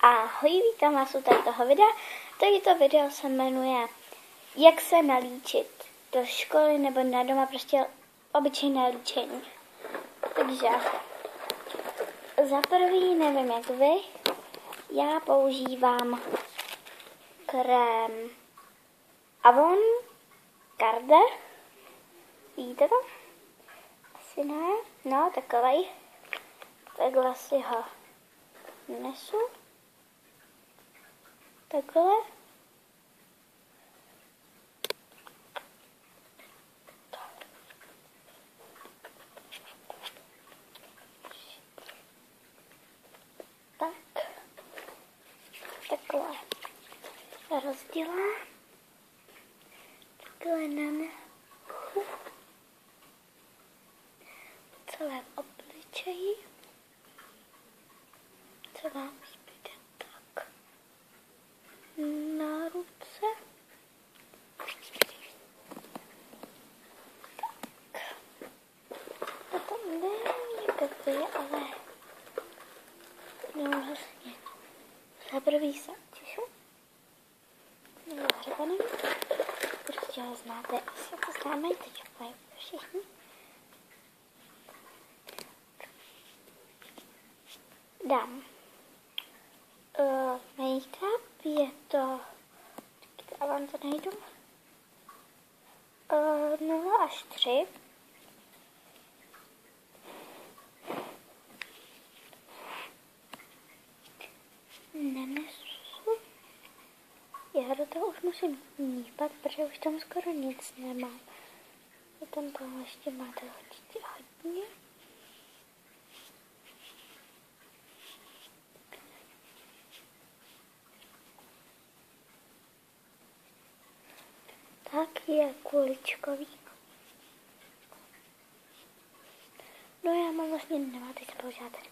Ahoj, vítám vás u tohoto videa. Tohleto video se jmenuje Jak se nalíčit do školy nebo na doma, prostě obyčejné líčení. Takže za prvý, nevím jak vy, já používám krém Avon Garde. Vidíte to? Asi ne. No, takovej. Takhle si ho nesu. Takhle. Tak. Takhle. Rozdělám. Takhle nanechu. Celé obličeji. Co vám zbyde tak. Na ruce. Tak. Potom nevím, jak to je, ale no vlastně za prvý se těšu. Nebo hřebenem. Prostě ho znáte, asi to známe, teď všichni. Dám make-up, je to, já vám to najdu, 0 až 3. Nenesu. Já do toho už musím mípat, protože už tam skoro nic nemám. Tam toho ještě máte hodně. Tak je kuličkový. No já mám vlastně, nemáte se používat tady.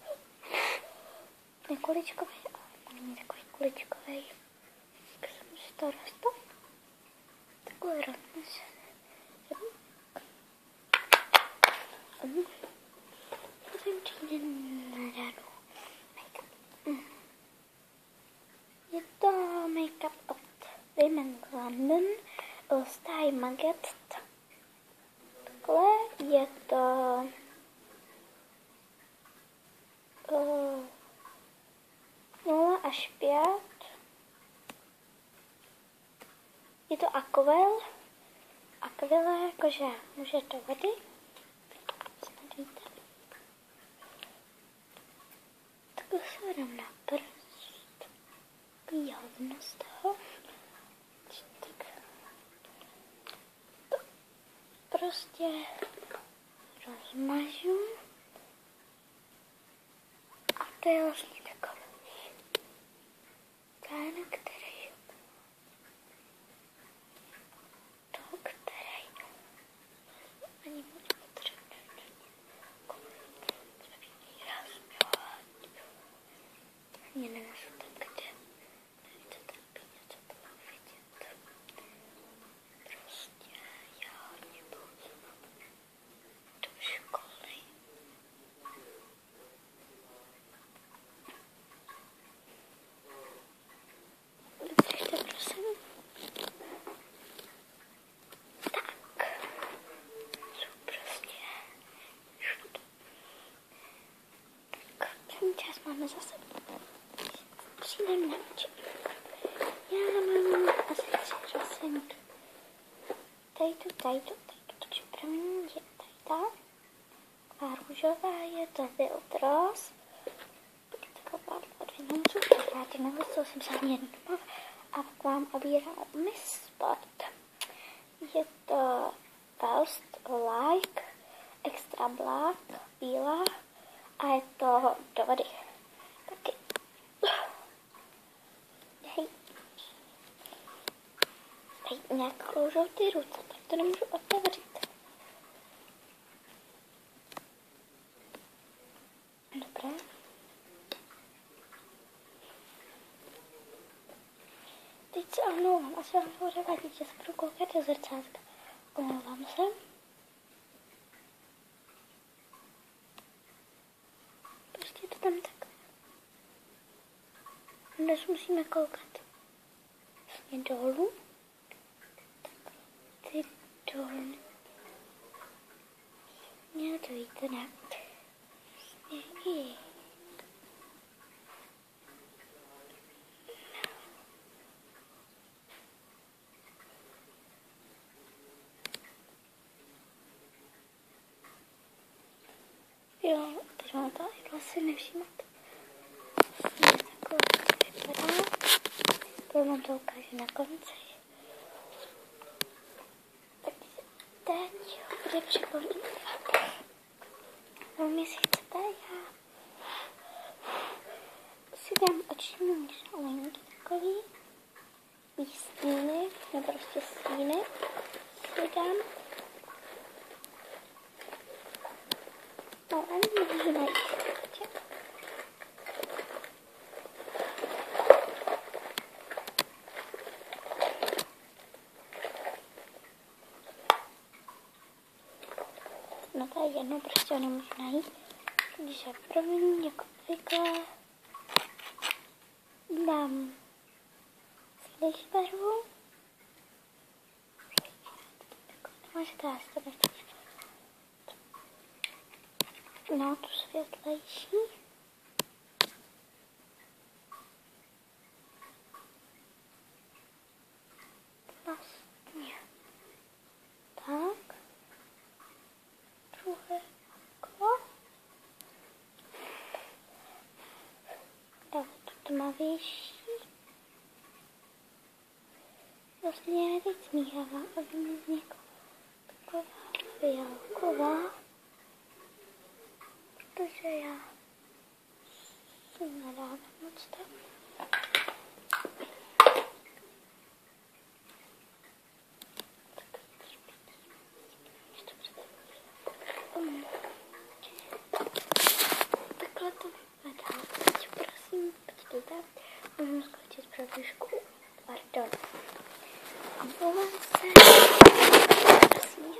Ne kuličkový, ale není takový kuličkový. Tak jsem si to roztal. Takhle roznes. Potom přijde na řadu make-up. Je to make-up od Rimmel London. Style Maggot. Takhle je to uh, 0 až 5. Je to akvarel. Akvarel jakože může do vody. Takhle se dám na prst. Takový hodno z toho. Prostě rozmažu a to je vlastně takový ten, který ani moc potřebný. Ani nenesu tam, kde to trpí něco bylo vidět. Prostě já hodně budu do školy. Vydržte, prosím. Tak. Jsou prostě všude. Tak, ten čas máme zase. Přijdem na oči. Já mám asi 3 řasenky. Tady to připravím, je tady ta. A růžová je to Wild Rose. Bude taková od Vinouců. Já to nevysou, jsem se ani jednou. A pak vám obírám Miss Spot. Je to First Like, Extra Black, bílá. A je to do vody. Taky. Hej, nějak kloužou ty ruce, tak to nemůžu otevřít. Dobré. Teď se omlouvám, asi vám to bude vadit, že se budu koukat do zrcátka. Omlouvám se. Prostě to tam tak Dnes musíme koukat vlastně dolů. Ty dolů. Měl to víte, ne? Vlastně i. Jo, teď mám to i vlastně nevšímat. Vlastně takhle to vypadá. To vám to ukážu na konci. Tak teď bude připomínat. Velmi si chcete, já si dám oční žalenky takový. Výstíny, nebo prostě stíny si dám. No, ani můžu najít. No to je jedno, prostě ho nemůžu najít. Takže první, jako obvykle, dám slíž barvu. Můžete já si to nechci. No, tu světlejší. Vlastně. Tak. Druhé kolo. Dále tu tmavější. Vlastně já teď smíchávám, aby mi vznikla taková fialková. Protože já si nedávám moc tak. Takhle to vypadá. Teď prosím, počkejte, můžu skočit pro trošku. Pardon. Omlouvám se. Prosím.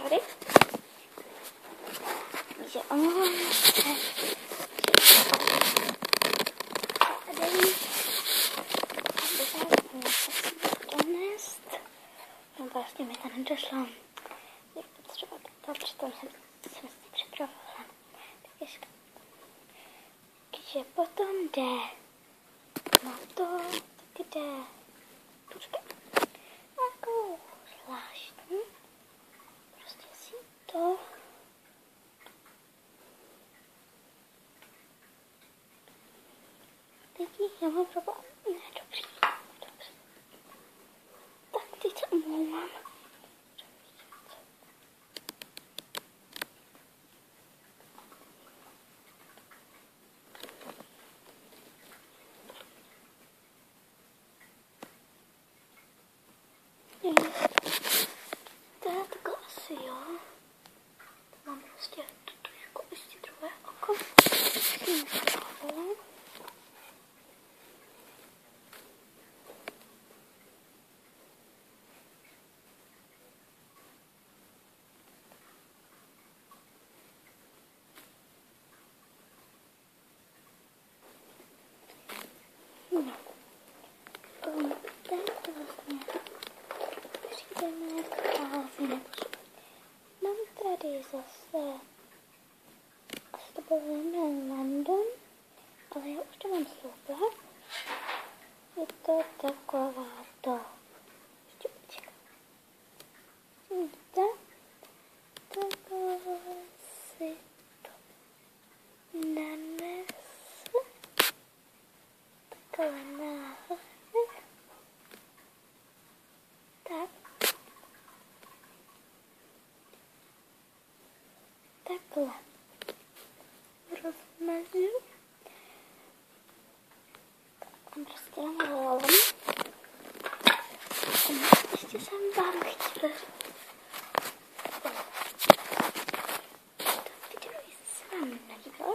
Tady. Takže omlouvám se. No vlastně mi to nedošlo. Je potřeba to, přitom jsem si připravila. Takže potom jde na to, kde tučka. Takovou zvláštní. Prostě si to teď já mám problém. Ne, dobře. Tak teď se omlouvám. To je takhle asi, jo. Mám prostě trošku ještě druhé oko. No. Teď vlastně přijdeme k fázi. Mám tady zase asi to byl London, ale já už to mám super. Je to taková to. Ještě počkej. Vidíte? Takhle si to nanese. Takhle nahoře. Tak. Takhle. Rozmažu. Tam prostě ještě jsem vám chtěla díval.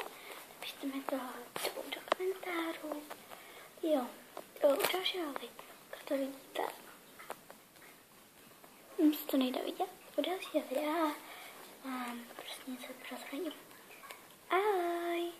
Napište mi to do komentářů. Jo, u dalšího videa to vidíte. Se to nejde vidět. U dalšího videa vám prostě něco prozradím. Ahoj!